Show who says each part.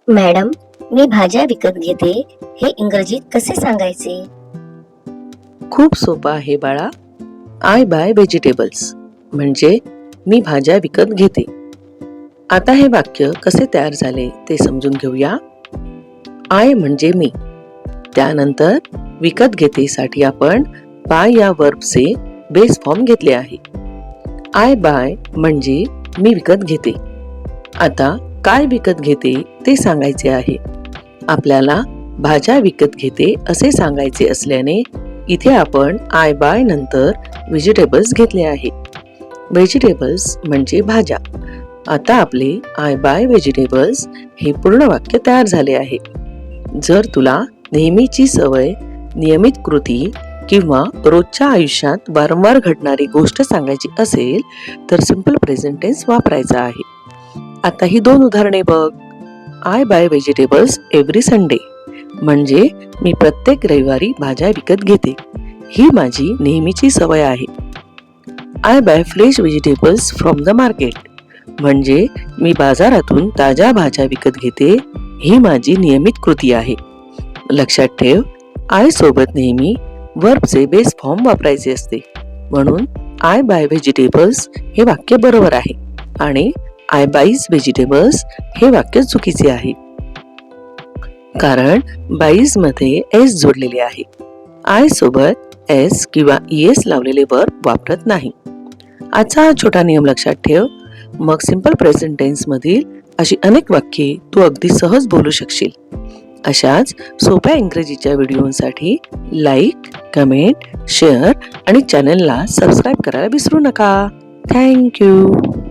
Speaker 1: Madam, मी भाज्या विकत घेते हे इंग्रजीत कसे सांगायचे?
Speaker 2: खूप सोपं आहे बाळा. आय बाय व्हेजिटेबल्स म्हणजे मी भाज्या विकत घेते. आता हे वाक्य कसे तयार झाले ते समजून घेऊया. आय म्हणजे मी. त्यानंतर विकत घेते साठी आपण बाय या वर्बचे बेस फॉर्म घेतले आहे. आय बाय म्हणजे मी विकत घेते. आता काय विकत घेते ते सांगायचे आहे. आपल्याला भाज्या विकत घेते असे सांगायचे असल्याने इथे आपण आय बाय नंतर व्हेजिटेबल्स घेतले आहे. व्हेजिटेबल्स म्हणजे भाज्या. आता आपले आय बाय व्हेजिटेबल्स हे पूर्ण वाक्य तयार झाले आहे. जर तुला नेहमीची सवय, नियमित कृती किंवा रोजच्या आयुष्यात वारंवार घडणारी गोष्ट सांगायची असेल तर सिंपल प्रेझेंट टेन्स वापरायचा आहे. आता ही 2 उदाहरणे बघ. I buy vegetables every Sunday म्हणजे मी प्रत्येक रविवारी भाज्या विकत घेते. ही माझी नेहमीची सवय आहे. I buy fresh vegetables from the market म्हणजे मी बाजारातून ताज्या भाज्या विकत घेते. ही माझी नियमित कृती आहे. लक्षात ठेव, आय सोबत नेहमी वर्बचे बेस फॉर्म वापरायचे असते. म्हणून आय बाय व्हेजिटेबल्स हे वाक्य बरोबर आहे आणि आय बाईज व्हेजिटेबल्स हे वाक्य चुकीचे आहे. कारण बाईज मध्ये एस जोडलेले आहे. आय सोबत एस किंवा ईएस लावलेले वर्ब वापरत नाही. आजचा हा छोटा नियम लक्षात ठेव. मग सिंपल प्रेझेंट टेन्स मधील अशी अनेक वाक्ये तू अगदी सहज बोलू शकशील. अशाच सोप्या इंग्रजीच्या व्हिडिओसाठी लाईक, कमेंट, शेअर आणि चॅनलला सबस्क्राईब करायला विसरू नका. थँक्यू.